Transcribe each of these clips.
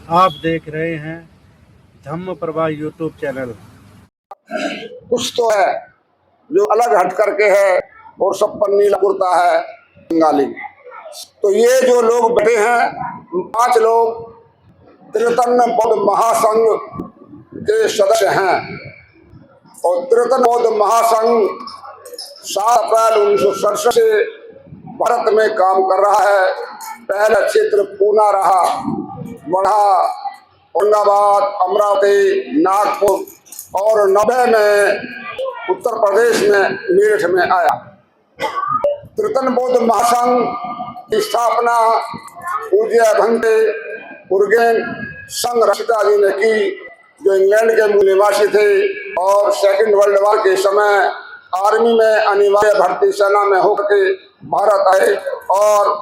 आप देख रहे हैं धम्म प्रभा यूट्यूब चैनल। कुछ तो है जो अलग हट करके है और सब पर नीला कुर्ता है बंगाली। तो ये जो लोग बैठे हैं 5 लोग त्रिरत्न बौद्ध महासंघ के सदस्य हैं और त्रिरत्न बौद्ध महासंघ 7 अप्रैल 1967 से भारत में काम कर रहा है। पहला क्षेत्र पूना रहा, बढ़ा औरंगाबाद, अमरावती, नागपुर और 90 में उत्तर प्रदेश में मेरठ में आया। त्रिरत्न बौद्ध महासंघ की स्थापना पूज्य भंते उर्गेन संघ रक्षिता जी ने की, जो इंग्लैंड के मूल निवासी थे और सेकेंड वर्ल्ड वॉर के समय आर्मी में अनिवार्य भर्ती सेना में होकर भारत आए और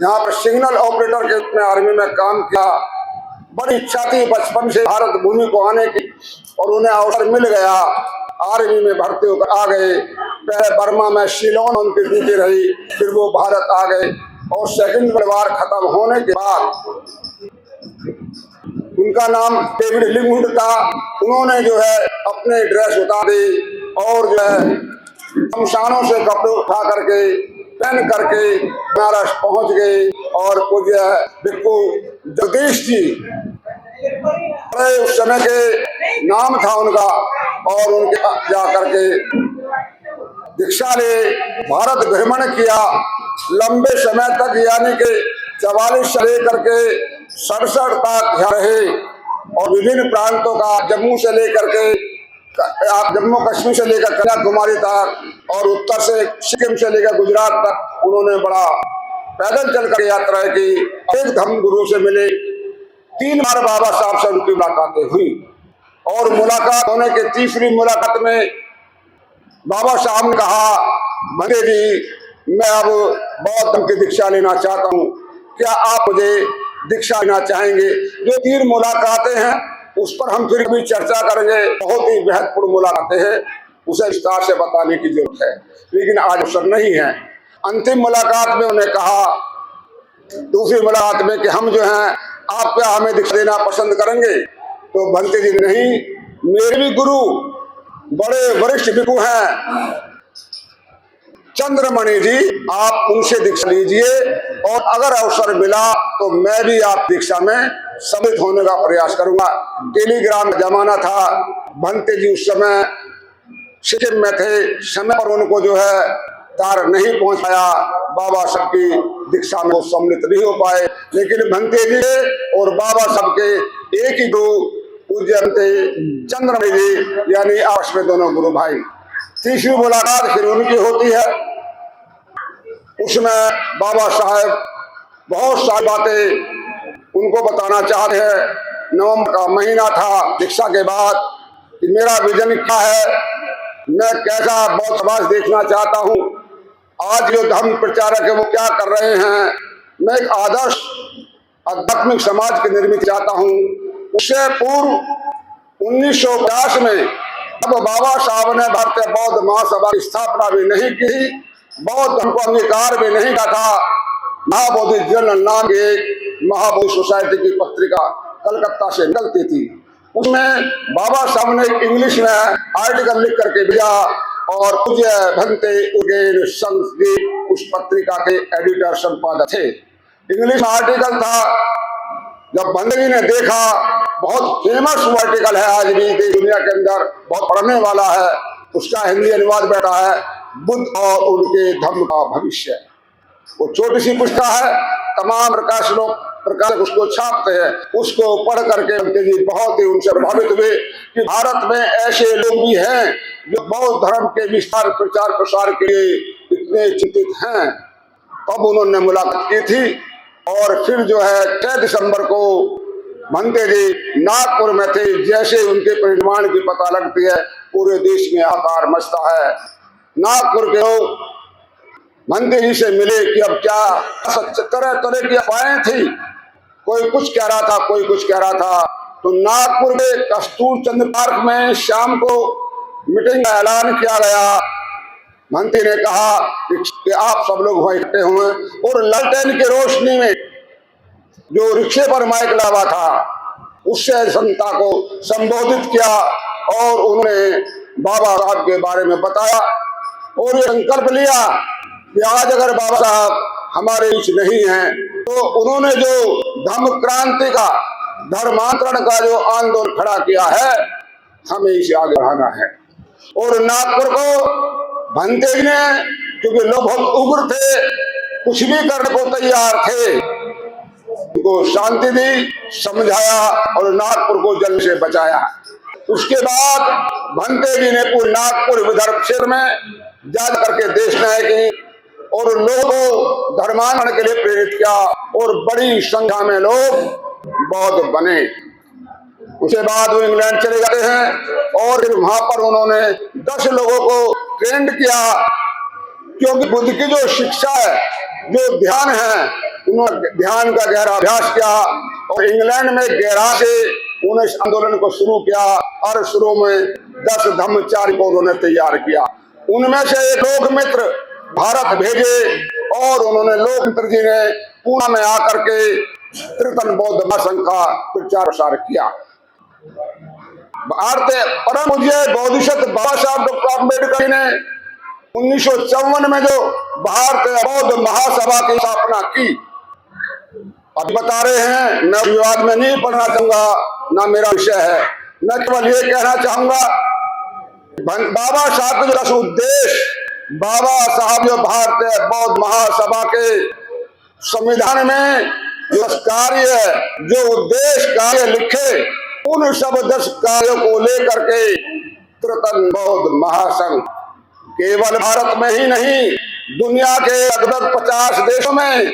यहाँ पर सिग्नल ऑपरेटर के रूप में आर्मी में काम किया। बड़ी इच्छा थी बचपन से भारत भूमि को आने की और उन्हें अवसर मिल गया, आर्मी में भर्ती होकर आ गए। पहले बर्मा में शिलोंग उनकी ड्यूटी रही, फिर वो भारत आ गए और सेकेंड वर्ल्ड वॉर खत्म होने के बाद उनका नाम डेविड लिंगहुड था। उन्होंने जो है अपने ड्रेस उतार दी और जो है शमशानों से कपड़े उठा करके पहन करके बनारस पहुंच गए और पूज्य भिक्खु जगदीश जी बड़े उस समय के नाम था उनका और उनके जा करके दीक्षा ले भारत भ्रमण किया लंबे समय तक, यानी कि 44 से लेकर के 67 तक रहे और विभिन्न प्रांतों का जम्मू से लेकर के आप जम्मू कश्मीर से लेकर कन्याकुमारी तक और उत्तर से सिक्किम से लेकर गुजरात तक उन्होंने बड़ा पैदल चलकर यात्रा की। एक धम्म गुरु से मिले, 3 बार बाबा साहब से उनकी मुलाकातें हुई और मुलाकात होने के तीसरी मुलाकात में बाबा साहब ने कहा, भंते जी मैं अब बौद्ध धर्म की दीक्षा लेना चाहता हूँ, क्या आप मुझे दीक्षा लेना चाहेंगे? जो 3 मुलाकातें हैं उस पर हम फिर भी चर्चा करेंगे, बहुत ही महत्वपूर्ण मुलाकातें हैं, उसे विस्तार से बताने की जरूरत है, लेकिन आज अवसर नहीं है। अंतिम मुलाकात में उन्हें कहा, दूसरी मुलाकात में कि हम जो हैं आप क्या हमें दीक्षा देना पसंद करेंगे? तो भंते जी नहीं, मेरे भी गुरु बड़े वरिष्ठ भिक्षु हैं चंद्रमणि जी, आप उनसे दीक्षा लीजिए और अगर अवसर मिला तो मैं भी आप दीक्षा में सम्मिलित होने का प्रयास करूंगा। टेलीग्राम का जमाना था, भंते जी उस समय सिक्किम में थे, समय पर उनको जो है तार नहीं पहुंच पाया, बाबा साहब की दीक्षा में वो सम्मिलित नहीं हो पाए। लेकिन भंते जी और बाबा साहब के एक ही गुरु पूज्य चंद्रमणि जी, यानी आपस में दोनों गुरु भाई। तीसरी मुलाकात फिर उनकी होती है, उसमें बाबा साहब बहुत सारी बातें उनको बताना चाहते हैं। नवंबर का महीना था दीक्षा के बाद कि मेरा विजन क्या है, मैं कैसा बौद्ध समाज देखना चाहता हूँ, आज जो धर्म प्रचारक है वो क्या कर रहे हैं, मैं एक आदर्श आध्यात्मिक समाज की निर्मित चाहता हूँ। उससे पूर्व 1950 में अब बाबा साहब ने भारतीय बौद्ध महासभा की स्थापना भी नहीं की, बौद्ध धर्म को अंगीकार भी नहीं किया था। महाबोधि जर्नल नाम की एक महाबोधि सोसाइटी की पत्रिका कलकत्ता से निकलती थी, उसमें बाबा साहब ने इंग्लिश में आर्टिकल लिख करके भेजा और पूज्य भंते उर्गेन संघ जी उस पत्रिका के एडिटर संपादक थे। इंग्लिश में आर्टिकल था, जब भंते जी ने देखा, बहुत फेमस आर्टिकल है, आज भी देश दुनिया के अंदर बहुत पढ़ने वाला है, उसका हिंदी अनुवाद बैठा है, बुद्ध और उनके धर्म का भविष्य। वो छोटी सी पुस्तक है, तमाम प्रकाशक उसको छापते हैं, उसको पढ़ करके भंते जी बहुत ही उनसे प्रभावित हुए कि भारत में ऐसे लोग भी हैं जो बौद्ध धर्म के विस्तार प्रचार प्रसार के लिए इतने चिंतित हैं। तब उन्होंने मुलाकात की थी और फिर जो है 6 दिसंबर को भंते जी नागपुर में थे। जैसे उनके परिनिर्वाण की पता लगती है पूरे देश में हाहाकार मचता है। नागपुर के लोग भंते जी से मिले कि अब क्या तरह तरह की अफवाहें थी, कोई कुछ कह रहा था, कोई कुछ कह रहा था। तो नागपुर के कस्तूर चंद्र पार्क में शाम को मीटिंग का ऐलान किया गया। भंते ने कहा कि आप सब लोग वहां इकट्ठे हुए और लालटेन की रोशनी में जो रिक्शे पर माइक लगा था, उससे जनता को संबोधित किया और उन्होंने बाबा साहब के बारे में बताया और ये संकल्प लिया कि आज अगर बाबा साहब हमारे बीच नहीं हैं तो उन्होंने जो धम्म क्रांति का, धर्मांतरण का जो आंदोलन खड़ा किया है, हमें इसे आगे बढ़ाना है। और नागपुर को भंते जी ने, क्योंकि लोग बहुत उग्र थे, कुछ भी करने को तैयार थे, उनको शांति दी, समझाया और नागपुर को जल से बचाया। उसके बाद भंते जी ने पूरे नागपुर विदर्भ क्षेत्र में जा करके देश न्याय की और लोगों को धर्मांतरण के लिए प्रेरित किया और बड़ी संख्या में लोग बौद्ध बने। उसके बाद वो इंग्लैंड चले जाते हैं और फिर वहां पर उन्होंने 10 लोगों को ट्रेंड किया, क्योंकि बुद्ध की जो शिक्षा है, जो ध्यान है, उन्होंने ध्यान का गहरा अभ्यास किया और इंग्लैंड में गहरा से उन्होंने इस आंदोलन को शुरू किया और शुरू में 10 धम्मचारी को उन्होंने तैयार किया। उनमें से एक लोकमित्र भारत भेजे और उन्होंने लोकमित्र जी ने पूना में आकर के त्रितन बौद्ध महासंघ का प्रचार प्रसार किया। भारतीय परम पूज्य बोधिसत्व बाबा साहब डॉक्टर अम्बेडकर ने 1954 में जो भारतीय बौद्ध महासभा की स्थापना की, अब बता रहे हैं, मैं विवाद में नहीं पढ़ना चाहूंगा, ना मेरा विषय है। मैं केवल ये कहना चाहूंगा, बाबा साहब का जो उद्देश्य, बाबा साहब जो भारतीय बौद्ध महासभा के संविधान में जो कार्य, जो उद्देश्य कार्य लिखे, उन सब 10 कार्यों को लेकर के त्रितन बौद्ध महासंघ केवल भारत में ही नहीं, दुनिया के लगभग 50 देशों में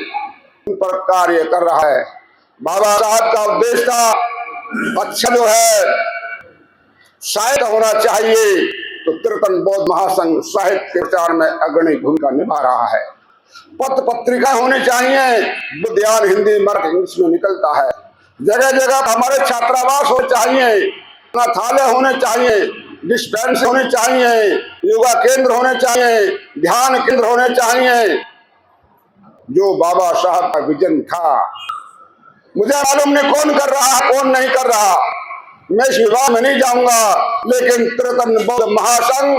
उन पर कार्य कर रहा है। बाबा साहब का उद्देश्य था, अच्छा जो है साहित्य होना चाहिए, तो त्रितन बौद्ध महासंघ साहित्य के प्रचार में अग्रणी भूमिका निभा रहा है। पत्र पत्रिका होनी चाहिए, बुद्धियान हिंदी मराठी इंग्लिश में निकलता है। जगह जगह हमारे छात्रावास होने चाहिए, अनाथालय होने चाहिए, डिस्पेंस होने चाहिए, योगा केंद्र होने चाहिए, ध्यान केंद्र होने चाहिए। जो बाबा साहब का विजन था, मुझे मालूम नहीं कौन कर रहा, कौन नहीं कर रहा, मैं इस विवाद में नहीं जाऊंगा, लेकिन त्रितन बौद्ध महासंघ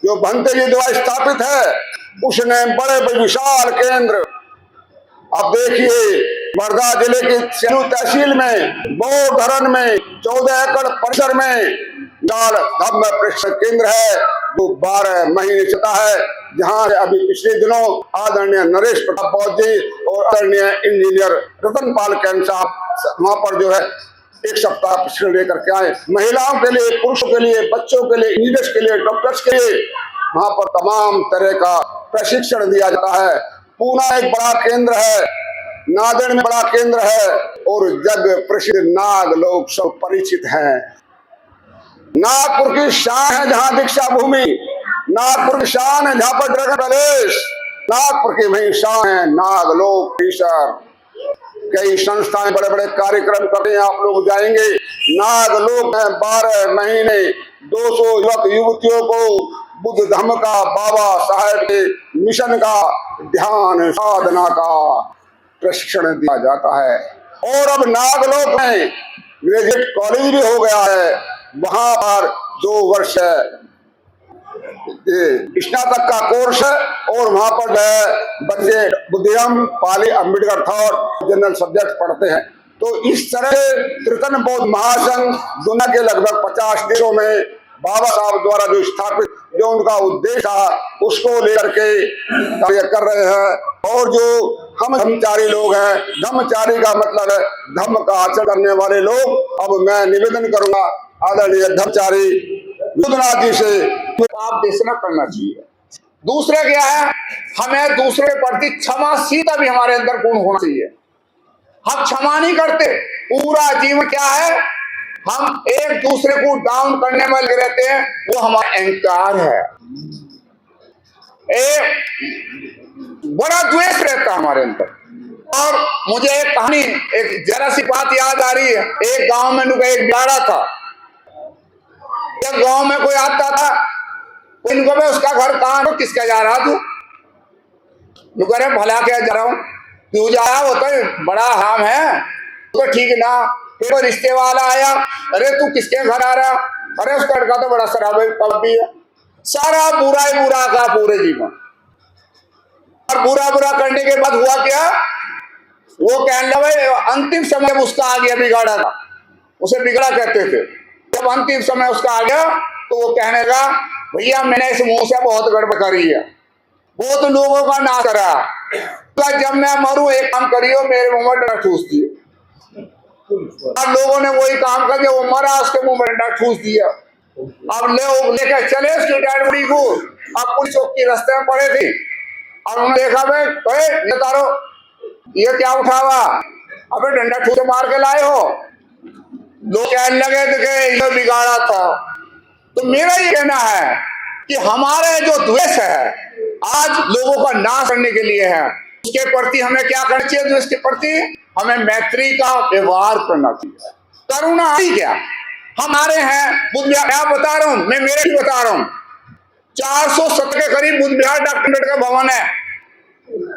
जो भंते जी द्वारा स्थापित है, उसने बड़े बड़े विशाल केंद्र, अब देखिए वर्धा जिले की सेलू तहसील में, बोधरन में 14 एकड़ परिसर में धम्म प्रशिक्षण केंद्र है, जो 12 महीने चलता है, जहां अभी पिछले दिनों आदरणीय नरेश प्रताप बौद्ध जी और आदरणीय इंजीनियर रतन पाल कैन साहब वहां पर जो है 1 सप्ताह प्रशिक्षण लेकर के आए। महिलाओं के लिए, पुरुषों के लिए, बच्चों के लिए, इंजीनियर्स के लिए, डॉक्टर्स के लिए वहां पर तमाम तरह का प्रशिक्षण दिया जाता है। पूना एक बड़ा केंद्र है, नांदेड़ में बड़ा केंद्र है और जग प्रसिद्ध नाग लोग सब परिचित हैं। नागपुर की शान है जहां दीक्षा भूमि, नागपुर की शान है जहां पर ड्रैगन पैलेस, नागपुर की वही शान है नागलोक परिसर। कई संस्थाएं बड़े बड़े कार्यक्रम करते हैं, आप लोग जाएंगे। नागलोक में 12 महीने 200 युवक युवतियों को बुद्ध धम्म का, बाबा साहेब के मिशन का, ध्यान साधना का प्रशिक्षण दिया जाता है। और अब नागलोक में ग्रेजुएट कॉलेज भी हो गया है, वहां पर 2 वर्ष स्नातक का कोर्स है और वहां पर बच्चे बुद्धिज्म, पाली, अम्बेडकर थॉट, जनरल सब्जेक्ट पढ़ते हैं। तो इस तरह त्रितन बौद्ध महासंघ दुनिया के लगभग 50 देशों में बाबा साहब द्वारा जो स्थापित, जो उनका उद्देश्य था, उसको लेकर के कार्य कर रहे हैं। और जो हम धम्मचारी लोग हैं, धम्मचारी का मतलब है धम्म का आचरण करने वाले लोग। अब मैं निवेदन करूंगा आदरणीय धम्मचारी बुद्धनाथ जी से, आप देशना करना चाहिए। दूसरा क्या है, हमें दूसरे के प्रति क्षमाशीलता भी हमारे अंदर गुण होना चाहिए। हम क्षमा नहीं करते, पूरा जीवन क्या है, हम एक दूसरे को डाउन करने में लगे रहते हैं, वो हमारा अहंकार है। एक बड़ा द्वेष रहता है हमारे अंदर। और मुझे एक कहानी, एक जरा सी बात याद आ रही है। एक गांव में एक बिलाड़ा था। जब गांव में कोई आता था, इनको में उसका घर कहाँ हो, किसका जा रहा तू? नुकरे भला क्या जा रहा हूं, तू जा होता है बड़ा हराम है तो ठीक ना। फिर वो रिश्ते वाला आया, अरे तू किसके घर आ रहा, अरे उसका लड़का तो बड़ा शराबी पब्बी है। सारा बुरा ही बुरा का पूरे जीवन। और बुरा बुरा करने के बाद हुआ क्या, वो कहने लगे अंतिम समय उसका आ गया बिगाड़ा था, उसे बिगड़ा कहते थे। जब अंतिम समय उसका आ गया तो वो कहने लगा भैया मैंने इस मुंह से बहुत गड़बड़ करी है, बहुत लोगों का नाश करा, तो जब मैं मरूं एक काम करियो मेरे मुंह में डंडा ठूस दिए। और लोगों ने वही काम कर दिया, वो मरा उसके मुंह में डंडा ठूस दिया। अब लेकर चले उसकी डेड बॉडी को, अब पुलिस चौकी रास्ते में पड़े थे और उन्होंने देखा भाई तारो ये क्या उठा हुआ, अबे डंडा ठूस मार के लाए हो। लोग कहने लगे थे कि ये बिगाड़ा था। तो मेरा ये कहना है कि हमारे जो द्वेष है आज लोगों का नाश करने के लिए है, उसके प्रति हमें क्या करना चाहिए, द्वेष के प्रति हमें मैत्री का व्यवहार करना चाहिए। करुणा ही क्या, हमारे हैं बुद्ध विहार, मैं बता रहा हूं, मैं मेरे ही बता रहा हूं, 470 के करीब बुद्ध विहार डॉक्टर अम्बेडकर भवन है।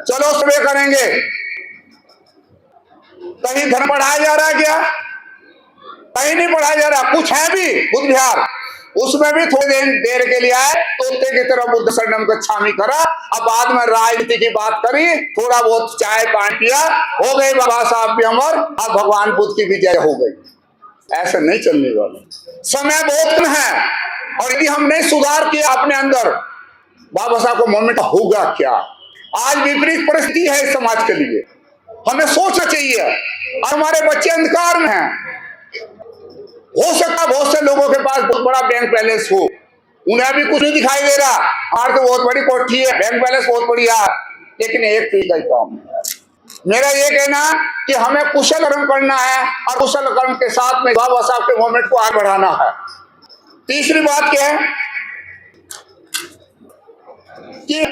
चलो सर्वे करेंगे, कहीं धर्म पढ़ाया जा रहा है क्या, कहीं नहीं पढ़ाया जा रहा। कुछ है भी बुद्ध विहार, उसमें भी थोड़ी देर के लिए आए तोते की तरह बुद्ध शरणम गच्छामि करा, अब बाद में राजनीति की बात करी, थोड़ा बहुत चाय पानी पिया, हो गई बाबा साहब भी अमर, अब भगवान बुद्ध की विजय हो गई। ऐसा नहीं चलने वाला, समय बहुत कम है और यदि हम नहीं सुधार किया अपने अंदर, बाबा साहब को मोमेंट होगा क्या। आज विपरीत परिस्थिति है इस समाज के लिए, हमें सोचना चाहिए। और हमारे बच्चे अंधकार में हैं, हो सकता बहुत से लोगों के पास बहुत बड़ा बैंक बैलेंस हो, उन्हें अभी कुछ नहीं दिखाई दे रहा, हमारे तो बहुत बड़ी कोठी है, बैंक बैलेंस बहुत बढ़िया, लेकिन एक चीज का काम है। मेरा ये कहना कि हमें कुशल कर्म करना है और कुशल कर्म के साथ में बाबा साहब के मूवमेंट को आगे बढ़ाना है। तीसरी बात क्या है कि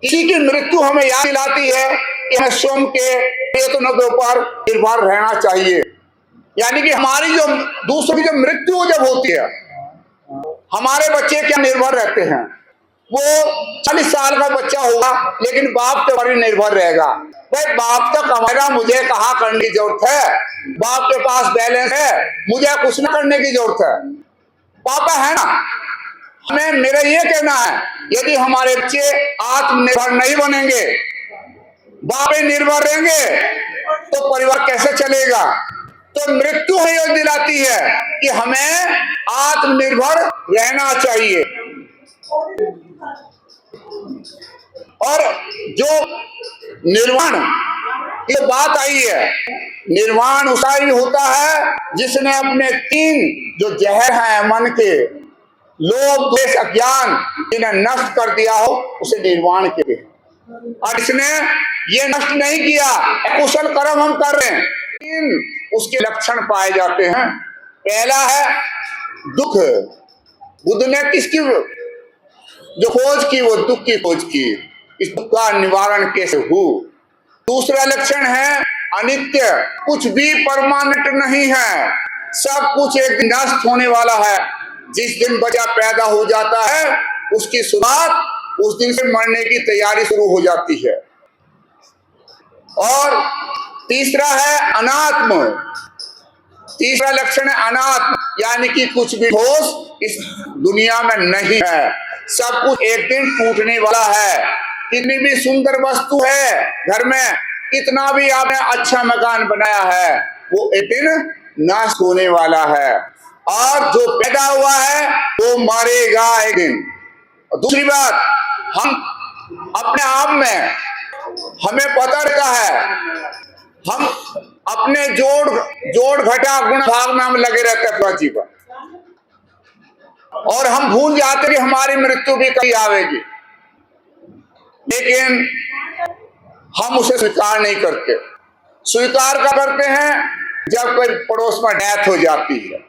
किसी की मृत्यु हमें याद दिलाती है कि हमें स्वयं के वेतनों के ऊपर निर्भर रहना चाहिए। यानी कि हमारी जो दूसरों की जो मृत्यु जब होती है, हमारे बच्चे क्या निर्भर रहते हैं, वो 40 साल का बच्चा होगा लेकिन बाप के ऊपर निर्भर रहेगा। भाई बाप तो कमाएगा, मुझे कहाँ करने की जरूरत है, बाप के पास बैलेंस है, मुझे कुछ न करने की जरूरत है, पापा है ना। हमें मेरा ये कहना है यदि हमारे बच्चे आत्मनिर्भर नहीं बनेंगे, बाप पे निर्भर रहेंगे तो परिवार कैसे चलेगा। तो मृत्यु ही याद दिलाती है कि हमें आत्मनिर्भर रहना चाहिए। और जो निर्वाण की बात आई है, निर्वाण उसका ही होता है जिसने अपने 3 जो जहर हैं मन के, लोभ द्वेष अज्ञान, जिन्हें नष्ट कर दिया हो, उसे निर्वाण कहते हैं। और इसने ये नष्ट नहीं किया, कुशल कर्म हम कर रहे हैं, उसके लक्षण पाए जाते हैं। पहला है दुख, बुद्ध ने किसकी जो खोज की, वो दुख की खोज की, इस दुख का निवारण कैसे हो। दूसरा लक्षण है अनित्य, कुछ भी परमानेंट नहीं है, सब कुछ एक दिन नष्ट होने वाला है। जिस दिन बच्चा पैदा हो जाता है उसकी शुरुआत उस दिन से मरने की तैयारी शुरू हो जाती है। और तीसरा है अनात्म, तीसरा लक्षण है अनात्म, यानी कि कुछ भी ठोस इस दुनिया में नहीं है, सब कुछ एक दिन टूटने वाला है। कितनी भी सुंदर वस्तु है घर में, कितना भी आपने अच्छा मकान बनाया है, वो एक दिन नाश होने वाला है। और जो पैदा हुआ है वो मरेगा एक दिन। और दूसरी बात, हम अपने आप में हमें पता रहता है, हम अपने जोड़ घटा गुण भाग में हम लगे रहते हैं पूरा जीवन, और हम भूल जाते कि हमारी मृत्यु भी कभी आवेगी, लेकिन हम उसे स्वीकार नहीं करते। स्वीकार क्या करते हैं, जब कोई पड़ोस में डेथ हो जाती है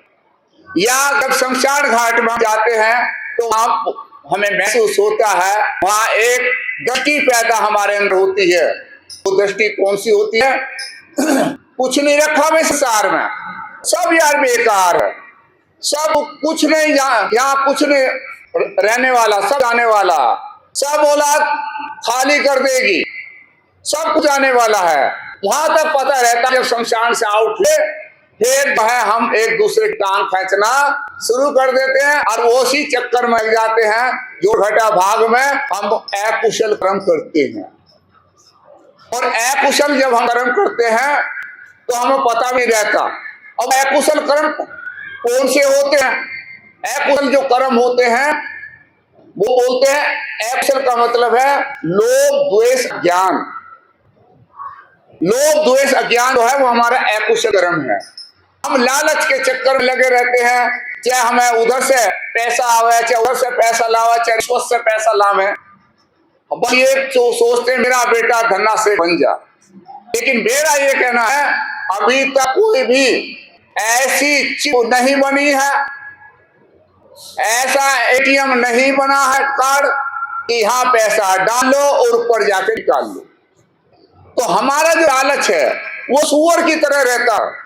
या जब शमशान घाट में जाते हैं तो वहां हमें महसूस होता है, वहां एक दृष्टि पैदा हमारे अंदर होती है। वो दृष्टि कौन सी होती है, कुछ नहीं रखा मैं संसार में, सब यार बेकार है, सब कुछ नहीं, यहाँ कुछ नहीं रहने वाला, सब जाने वाला, सब औलाद खाली कर देगी। सब कुछ आने वाला है। वहां तक पता रहता है जब शमशान से आउट हुए फिर जो है हम एक दूसरे की टांग खींचना शुरू कर देते हैं और वो उसी चक्कर में लग जाते हैं जो घटा भाग में हम अकुशल कर्म करते हैं। और अकुशल जब हम कर्म करते हैं तो हमें पता भी रहता। अब अकुशल कर्म कौन से होते हैं? अकुशल जो कर्म होते हैं वो बोलते हैं, अकुशल का मतलब है लोभ द्वेष ज्ञान। लोभ द्वेष अज्ञान जो है वो हमारा अकुशल कर्म है। हम लालच के चक्कर में लगे रहते हैं, चाहे हमें उधर से पैसा आवे, चाहे उधर से पैसा लावे, चाहे रिश्वत से पैसा लावे, बस ये तो सोचते हैं मेरा बेटा धन्ना से बन जा। लेकिन मेरा ये कहना है अभी तक कोई भी ऐसी चिप नहीं बनी है, ऐसा एटीएम नहीं बना है कार्ड कि यहाँ पैसा डालो और ऊपर जाके निकाल लो। तो हमारा जो लालच है वो सुअर की तरह रहता है।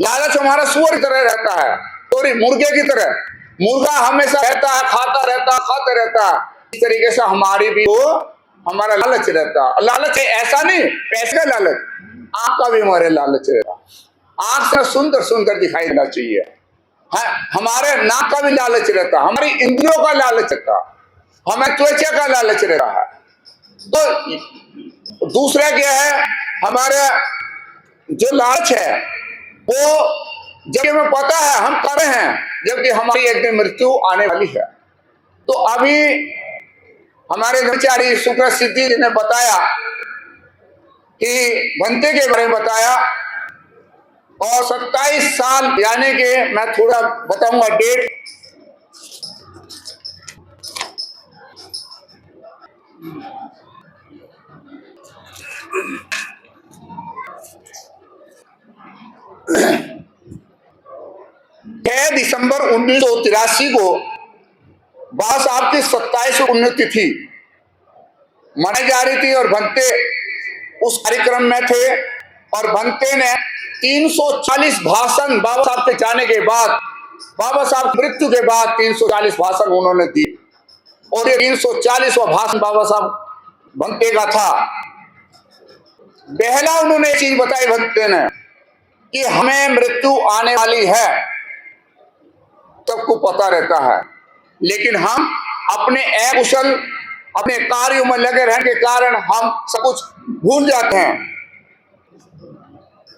लालच हमारा सुअर की तरह रहता है, सॉरी मुर्गे की तरह। मुर्गा हमेशा रहता है, खाते रहता है। इस तरीके से हमारी भी वो हमारा लालच रहता है। लालच ऐसा नहीं पैसे का लालच, आंख का भी हमारे लालच रहता। आंख से सुंदर सुंदर दिखाई देना चाहिए। हमारे नाक का भी लालच रहता, हमारी इंद्रियों का लालच रहता, हमें त्वचा का लालच रहता है। तो दूसरा क्या है, हमारे जो लालच है वो जब हमें पता है हम कर रहे हैं, जबकि हमारी एक दिन मृत्यु आने वाली है। तो अभी हमारे ब्रह्मचारी शुक्र सिद्धि जी ने बताया कि भंते के बारे में बताया, और 27 साल यानी कि मैं थोड़ा बताऊंगा डेट। दिसंबर 1983 को बाबा साहब की 27 पुण्यतिथि मनाई जा रही थी और भंते उस कार्यक्रम में थे। और भंते ने 340 भाषण बाबा साहब के जाने के बाद, बाबा साहब की मृत्यु के बाद 340 भाषण उन्होंने दी। और ये 340वां भाषण बाबा साहब भंते का था। पहला उन्होंने एक चीज बताई भंते ने कि हमें मृत्यु आने वाली है, सबको पता रहता है, लेकिन हम अपने अकुशल अपने कार्यों में लगे रहने के कारण हम सब कुछ भूल जाते हैं।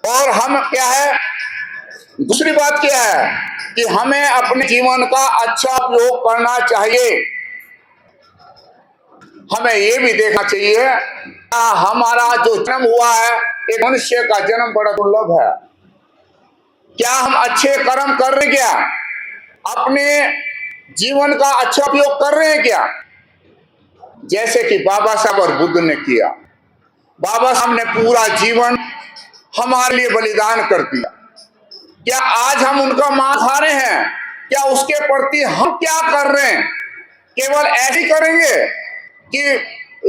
और हम क्या है, दूसरी बात क्या है कि हमें अपने जीवन का अच्छा उपयोग करना चाहिए। हमें ये भी देखना चाहिए हमारा जो जन्म हुआ है, एक मनुष्य का जन्म बड़ा दुर्लभ है। क्या हम अच्छे कर्म कर रहे हैं? क्या अपने जीवन का अच्छा उपयोग कर रहे हैं? क्या जैसे कि बाबा साहब और बुद्ध ने किया। बाबा साहब ने पूरा जीवन हमारे लिए बलिदान कर दिया। क्या आज हम उनका मांस खा रहे हैं? क्या उसके प्रति हम क्या कर रहे हैं? केवल ऐसे ही करेंगे कि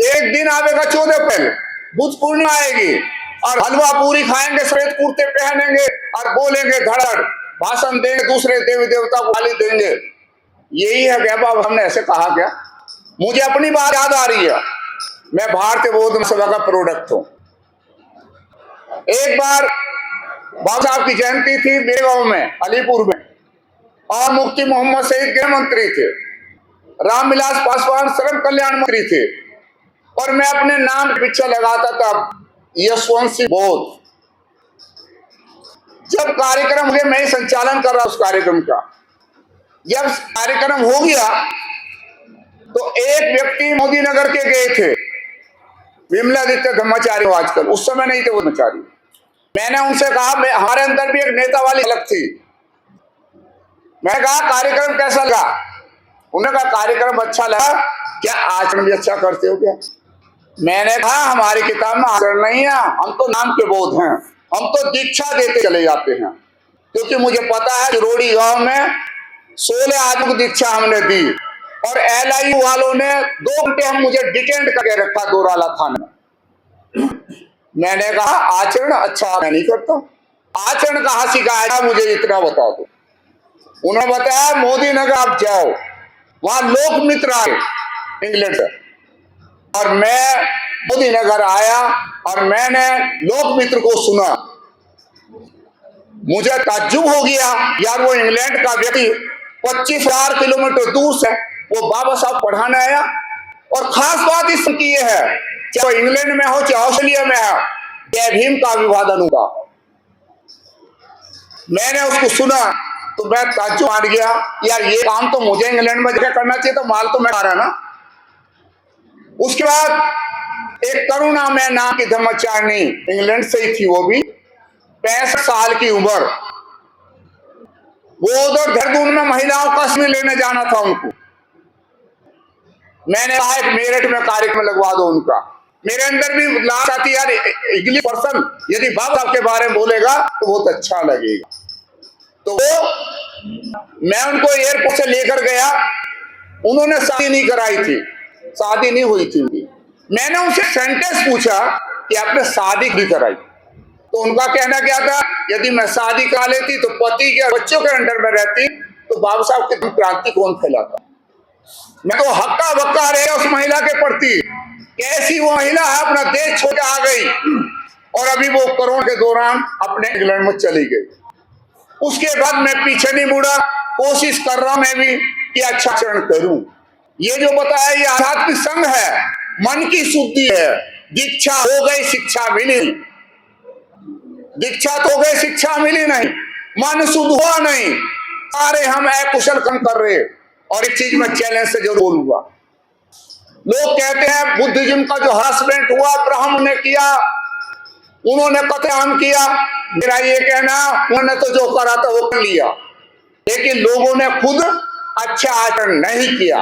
एक दिन आवेगा 14 अप्रैल, बुद्ध पूर्णिमा आएगी और हलवा पूरी खाएंगे, सफेद कुर्ते पहनेंगे और बोलेंगे धड़ाधड़, भाषण देंगे, दूसरे देवी देवता को गाली देंगे। यही है क्या बाबा हमने ऐसे कहा? क्या मुझे अपनी बात याद आ रही है, मैं भारतीय बौद्ध सभा का प्रोडक्ट हूं। एक बार बाबा साहब की जयंती थी बेगांव में, अलीपुर में, और मुफ्ती मोहम्मद सईद गृह मंत्री थे, रामविलास पासवान श्रम कल्याण मंत्री थे, और मैं अपने नाम पीछे लगाता था यशवंत सिंह बोध। जब कार्यक्रम हुए मैं ही संचालन कर रहा उस कार्यक्रम का। जब कार्यक्रम हो गया तो एक व्यक्ति मोदी नगर के गए थे, विमलादित्य धर्माचार्य, आजकल, उस समय नहीं थे वो धर्माचार्य। मैंने उनसे कहा, हमारे अंदर भी एक नेता वाली झलक थी। मैं कहा कार्यक्रम कैसा लगा? उन्होंने कहा कार्यक्रम अच्छा लगा। क्या आचरण भी अच्छा करते हो क्या? मैंने कहा हमारी किताब में आचरण नहीं है, हम तो नाम के बौद्ध हैं, हम तो दीक्षा देते चले जाते हैं। क्योंकि मुझे पता है कि रोड़ी गांव में 16 आदमी को दीक्षा हमने दी और LIU वालों ने 2 घंटे हम मुझे डिटेंड करके रखा दोराला थाने में। मैंने कहा आचरण अच्छा मैं नहीं करता, आचरण कहाँ सिखाया मुझे इतना बता दो। उन्होंने बताया मोदी नगर आप जाओ, वहां लोक मित्र आए इंग्लैंड से, और मैं मोदी नगर आया और मैंने लोकमित्र को सुना, मुझे ताज्जुब हो गया। यार वो इंग्लैंड का व्यक्ति 25,000 किलोमीटर दूर से वो बाबा साहब पढ़ाने आया। और खास बात इसकी ये है, चाहे वो इंग्लैंड में हो चाहे ऑस्ट्रेलिया में हो, जय भीम का अभिवादन होगा। मैंने उसको सुना तो मैं ताज्जुब मान गया, यार ये काम तो मुझे इंग्लैंड में जाकर करना चाहिए, तो माल तो मैं खा रहा ना। उसके बाद एक करुणा में नाम की धर्मचारिणी, इंग्लैंड से ही थी, वो भी 65 साल की उम्र। वो उधर देहरादून में महिलाओं का शिविर लेने जाना था उनको। मैंने कहा एक मेरठ में कार्यक्रम लगवा दो उनका। मेरे अंदर भी लाश आती, यार इंग्लिश पर्सन यदि बाबा साहब के बारे में बोलेगा तो बहुत अच्छा लगेगा। तो वो मैं उनको एयरपोर्ट से लेकर गया। उन्होंने शादी नहीं कराई थी, शादी नहीं हुई थी उनकी। मैंने उनसे सेंटेंस पूछा कि आपने शादी नहीं कराई, तो उनका कहना क्या था, यदि मैं शादी करा लेती तो पति के बच्चों के अंडर में रहती तो बाबा साहब की क्रांति कौन फैलाता। मैं तो हक्का बक्का रहे उस महिला के प्रति। कैसी वो महिला है, अपना देश छोड़ के आ गई और अभी वो कोरोना के दौरान अपने इंग्लैंड में चली गई। उसके बाद मैं पीछे नहीं मुड़ा, कोशिश कर रहा हूं मैं भी कि अच्छा आचरण करूं। ये जो बताया ये आध्यात्मिक संघ है, मन की शुद्धि है। दीक्षा हो गई शिक्षा मिली, दीक्षा तो हो गई शिक्षा मिली नहीं, मन शुद्ध हुआ नहीं, सारे हम अकुशल काम कर रहे। और एक चीज मैं चैलेंज से जरूर बोलूंगा, लोग कहते हैं बुद्धिज्म का जो हरासमेंट हुआ ब्राह्मण ने किया, उन्होंने कत्लेआम किया। मेरा ये कहना, उन्होंने तो जो करा था वो कर लिया, लेकिन लोगों ने खुद अच्छा आचरण नहीं किया।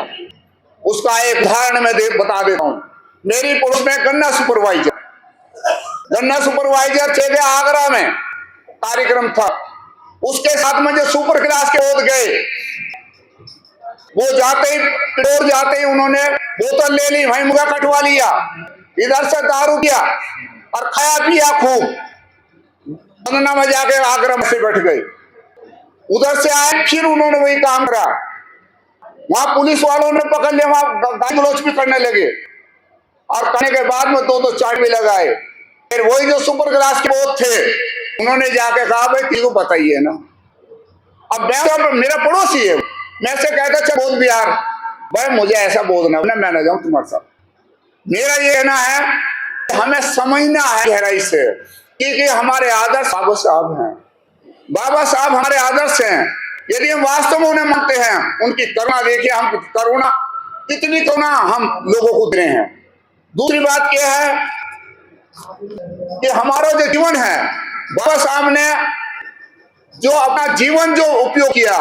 उसका एक उदाहरण मैं बता देता हूं। मेरी पड़ोस में गन्ना सुपरवाइजर थे, आगरा में कार्यक्रम था। उसके साथ में जो सुपर क्लास के होते गए, वो जाते ही पिटोर जाते ही उन्होंने बोतल ले ली, वहीं मुर्गा कटवा लिया, इधर से दारू किया और खाया पिया खूब। बंदना में जाके आगरा से बैठ गए। उधर से आए, फिर उन्होंने वही काम करा। वहां पुलिस वालों ने पकड़ लिया, वहां गाली गलौज भी करने लगे और करने के बाद में 2-2 चार्ज भी लगाए। फिर वही जो सुपर क्लास के बोध थे, उन्होंने जाके कहा भाई तुझको बताइए ना। अब मैं, मेरा पड़ोसी है, मैं से कहता अच्छा बोध बिहार, भाई मुझे ऐसा बोधना मैं ना जाऊं तुम्हारे साथ। मेरा ये कहना है हमें समझना है गहराई से, क्योंकि हमारे आदर्श बाबा साहब हैं। बाबा साहब हमारे आदर्श हैं। यदि हम वास्तव में उन्हें मानते हैं, उनकी करुणा देखिए, हम करुणा कितनी करुणा हम लोगों को दे रहे हैं। दूसरी बात यह है कि हमारा जो जीवन है, बाबा साहब ने जो अपना जीवन जो उपयोग किया,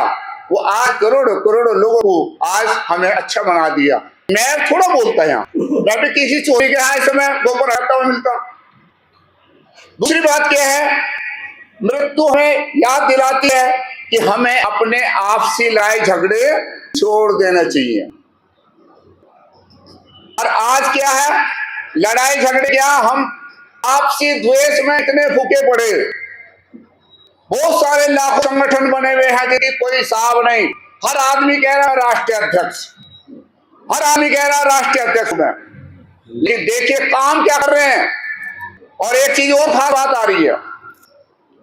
वो आज करोड़ों करोड़ों लोगों को आज हमें अच्छा बना दिया। मैं थोड़ा बोलता है यहाँ, मैं भी किसी चोरी के यहाँ समय गोबर हटता हुआ मिलता। दूसरी बात क्या है, मृत्यु हमें याद दिलाती है कि हमें अपने आपसी लड़ाई झगड़े छोड़ देना चाहिए। और आज क्या है, लड़ाई झगड़े क्या, हम आपसी द्वेष में इतने फूके पड़े। बहुत सारे लाखों संगठन बने हुए हैं जिनकी कोई हिसाब नहीं। हर आदमी कह रहा है राष्ट्रीय अध्यक्ष, हर आदमी कह रहा है राष्ट्रीय अध्यक्ष में, लेकिन देखिए काम क्या कर रहे हैं। और एक चीज और खास बात आ रही है,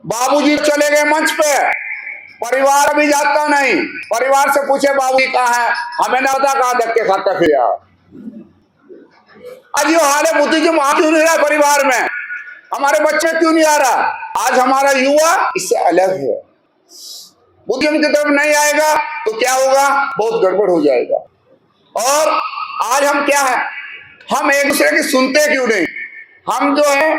बाबूजी चले गए मंच पे, परिवार भी जाता नहीं। परिवार से पूछे बाबूजी कहाँ है, हमें ना पता कहाँ धक्के खाता फिर। आज ये हाल है, बुद्धिज्म आ क्यों नहीं रहा परिवार में, हमारे बच्चे क्यों नहीं आ रहा। आज हमारा युवा इससे अलग है, बुद्धिज्म की तरफ नहीं आएगा तो क्या होगा, बहुत गड़बड़ हो जाएगा। और आज हम क्या है, हम एक दूसरे की सुनते क्यों नहीं। हम जो है,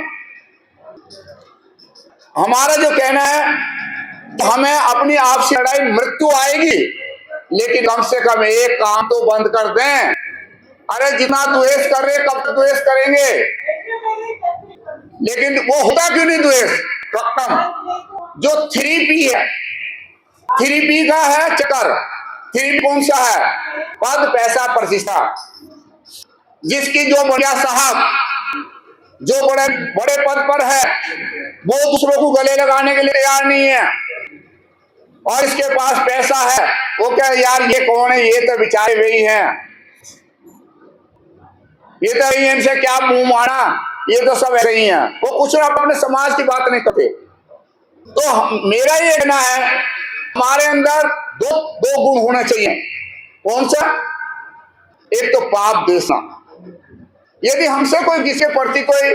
हमारा जो कहना है, तो हमें अपनी आपसी लड़ाई, मृत्यु आएगी लेकिन कम से कम एक काम तो बंद कर दें। अरे जितना द्वेष कर रहे, कब तक द्वेष करेंगे, लेकिन वो होता क्यों नहीं द्वेष खत्म। जो 3P है, 3P का है चक्कर। 3P कौन सा है, पद पैसा प्रतिष्ठा। जिसकी जो बढ़िया साहब जो बड़े बड़े पद पर है, वो दूसरों को गले लगाने के लिए तैयार नहीं है। और इसके पास पैसा है, वो क्या यार ये कौन है, ये तो बेचारे वही हैं। ये तो इनसे क्या मुंह मारा, ये तो सब ऐसे ही हैं, वो कुछ ना अपने समाज की बात नहीं करते। तो मेरा ये कहना है हमारे अंदर दो गुण होना चाहिए। कौन सा? एक तो पाप देशना। यदि हमसे कोई किसी के प्रति कोई